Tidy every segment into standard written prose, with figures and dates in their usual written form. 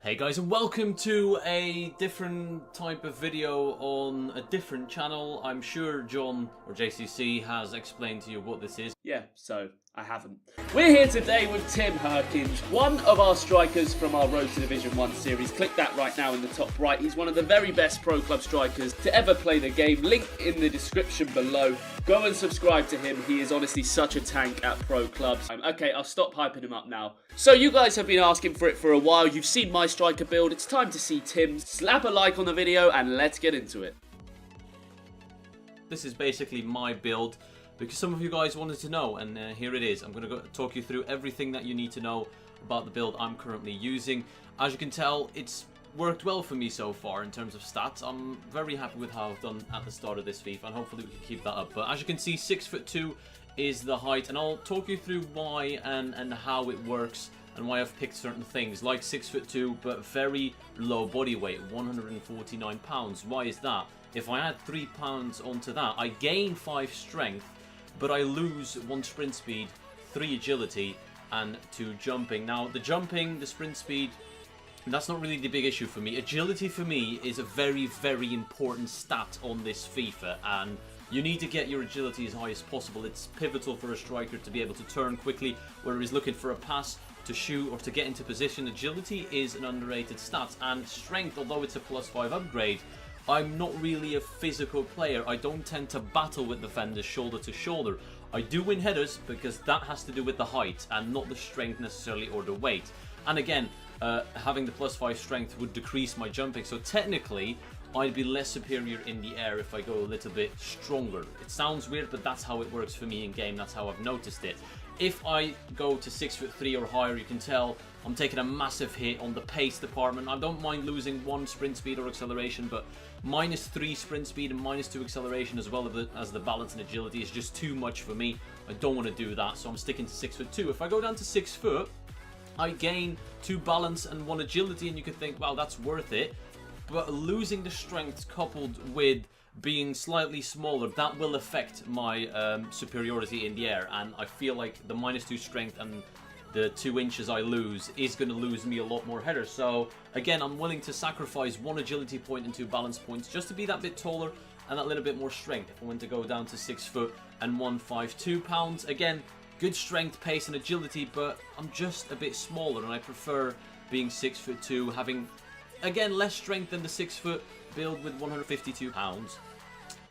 Hey guys, and welcome to a different type of video on a different channel. I'm sure John or JCC has explained to you what this is. Yeah, so I haven't. We're here today with Tim Herkins, one of our strikers from our Road to Division 1 series. Click that right now in the top right. He's one of the very best pro club strikers to ever play the game. Link in the description below. Go and subscribe to him. He is honestly such a tank at pro clubs. Okay, I'll stop hyping him up now. So you guys have been asking for it for a while. You've seen my striker build. It's time to see Tim's. Slap a like on the video and let's get into it. This is basically my build because some of you guys wanted to know, and here it is. I'm going to talk you through everything that you need to know about the build I'm currently using. As you can tell, it's worked well for me so far in terms of stats. I'm very happy with how I've done at the start of this FIFA, and hopefully we can keep that up. But as you can see, 6'2" is the height, and I'll talk you through why and how it works and why I've picked certain things like 6'2", but very low body weight, 149 pounds. Why is that? If I add 3 pounds onto that, I gain 5 strength, but I lose 1 sprint speed, 3 agility, and 2 jumping. Now, the jumping, the sprint speed, that's not really the big issue for me. Agility for me is a very, very important stat on this FIFA, and you need to get your agility as high as possible. It's pivotal for a striker to be able to turn quickly, whether he's looking for a pass, to shoot, or to get into position. Agility is an underrated stat, and strength, although it's a +5 upgrade, I'm not really a physical player. I don't tend to battle with defenders shoulder to shoulder. I do win headers because that has to do with the height and not the strength necessarily or the weight. And again, having the +5 strength would decrease my jumping, so technically I'd be less superior in the air if I go a little bit stronger. It sounds weird, but that's how it works for me in game. That's how I've noticed it. If I go to 6'3" or higher, you can tell I'm taking a massive hit on the pace department. I don't mind losing 1 sprint speed or acceleration, but -3 sprint speed and -2 acceleration as well as the balance and agility is just too much for me. I don't want to do that, so I'm sticking to 6'2". If I go down to 6 foot, I gain 2 balance and 1 agility, and you could think, well, that's worth it. But losing the strength coupled with being slightly smaller, that will affect my superiority in the air, and I feel like the -2 strength and the 2 inches I lose is going to lose me a lot more headers. So again, I'm willing to sacrifice 1 agility point and 2 balance points just to be that bit taller and that little bit more strength. If I went to go down to 6 foot and 152 pounds, again, good strength, pace and agility, but I'm just a bit smaller, and I prefer being 6'2", having again less strength than the 6 foot build with 152 pounds.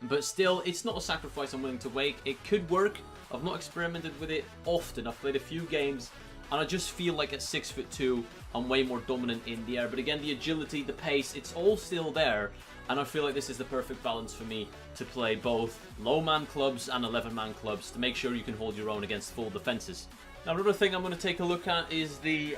But still, it's not a sacrifice I'm willing to make. It could work. I've not experimented with it often. I've played a few games, and I just feel like at 6'2", I'm way more dominant in the air. But again, the agility, the pace, it's all still there, and I feel like this is the perfect balance for me to play both low-man clubs and 11-man clubs to make sure you can hold your own against full defenses. Now, another thing I'm going to take a look at is the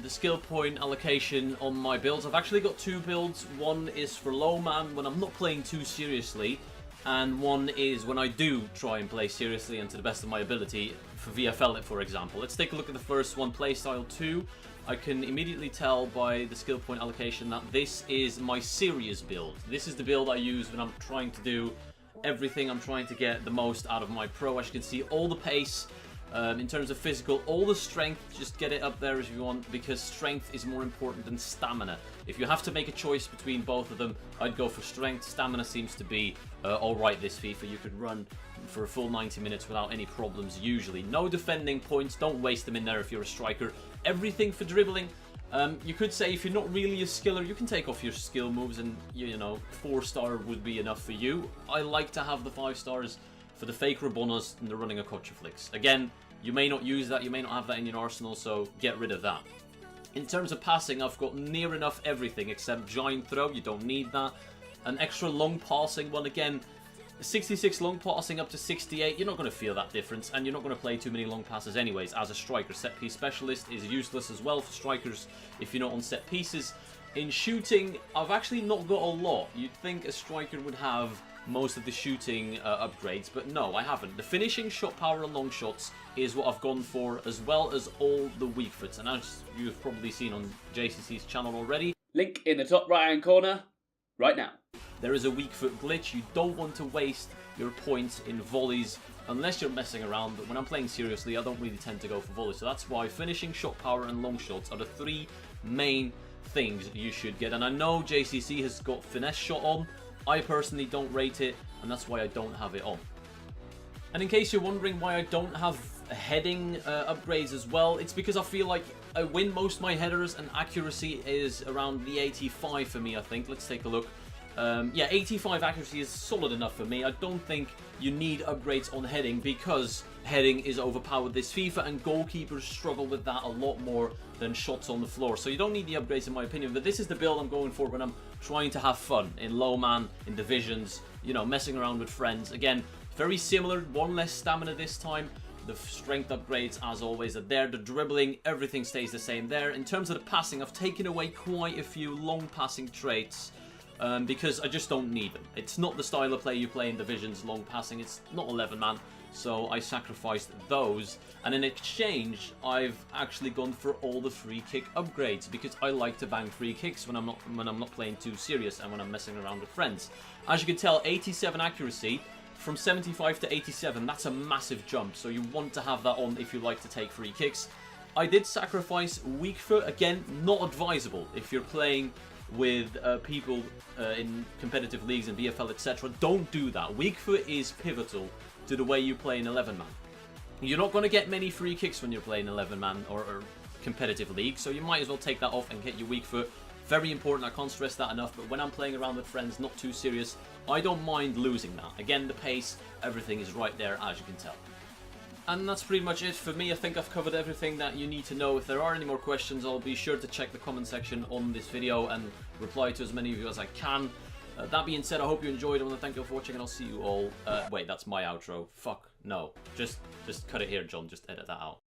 skill point allocation on my builds. I've actually got 2 builds. One is for low man when I'm not playing too seriously, and one is when I do try and play seriously and to the best of my ability, for VFL, for example. Let's take a look at the first one, playstyle 2. I can immediately tell by the skill point allocation that this is my serious build. This is the build I use when I'm trying to do everything. I'm trying to get the most out of my pro. As you can see, all the pace, in terms of physical, all the strength, just get it up there if you want, because strength is more important than stamina. If you have to make a choice between both of them, I'd go for strength. Stamina seems to be alright this FIFA. You could run for a full 90 minutes without any problems usually. No defending points, don't waste them in there if you're a striker. Everything for dribbling. You could say if you're not really a skiller, you can take off your skill moves and, you know, 4-star would be enough for you. I like to have the 5 stars for the fake Rabonas and the running of Kocha flicks. Again, you may not use that, you may not have that in your arsenal, so get rid of that. In terms of passing, I've got near enough everything except giant throw, you don't need that. An extra long passing one, again, 66 long passing up to 68, you're not going to feel that difference, and you're not going to play too many long passes anyways as a striker. Set piece specialist is useless as well for strikers if you're not on set pieces. In shooting, I've actually not got a lot. You'd think a striker would have most of the shooting upgrades, but no, I haven't. The finishing, shot power and long shots is what I've gone for, as well as all the weak foots, and as you've probably seen on JCC's channel already, Link in the top right hand corner right now. There is a weak foot glitch. You don't want to waste your points in volleys unless you're messing around, but when I'm playing seriously, I don't really tend to go for volleys, so that's why finishing, shot power and long shots are the 3 main things you should get. And I know JCC has got finesse shot on. I personally don't rate it, and that's why I don't have it on. And in case you're wondering why I don't have heading upgrades as well, it's because I feel like I win most of my headers, and accuracy is around the 85 for me, I think. Let's take a look. Yeah, 85 accuracy is solid enough for me. I don't think you need upgrades on heading, because heading is overpowered this FIFA, and goalkeepers struggle with that a lot more than shots on the floor. So you don't need the upgrades in my opinion, but this is the build I'm going for when I'm trying to have fun in low man, in divisions, you know, messing around with friends. Again, very similar, one less stamina this time. The strength upgrades, as always, are there. The dribbling, everything stays the same there. In terms of the passing, I've taken away quite a few long passing traits because I just don't need them. It's not the style of play you play in divisions, long passing. It's not 11 man, so I sacrificed those. And in exchange, I've actually gone for all the free kick upgrades because I like to bang free kicks when I'm not playing too serious and when I'm messing around with friends. As you can tell, 87 accuracy. From 75 to 87, that's a massive jump, so you want to have that on if you like to take free kicks. I did sacrifice weak foot, again, not advisable if you're playing with people in competitive leagues and BFL, etc. Don't do that. Weak foot is pivotal to the way you play in 11-man. You're not going to get many free kicks when you're playing 11-man or competitive league, so you might as well take that off and get your weak foot. Very important, I can't stress that enough, but when I'm playing around with friends, not too serious, I don't mind losing that. Again, the pace, everything is right there, as you can tell. And that's pretty much it for me. I think I've covered everything that you need to know. If there are any more questions, I'll be sure to check the comment section on this video and reply to as many of you as I can. That being said, I hope you enjoyed. I want to thank you all for watching, and I'll see you all... wait, that's my outro. Fuck, no. Just cut it here, John. Just edit that out.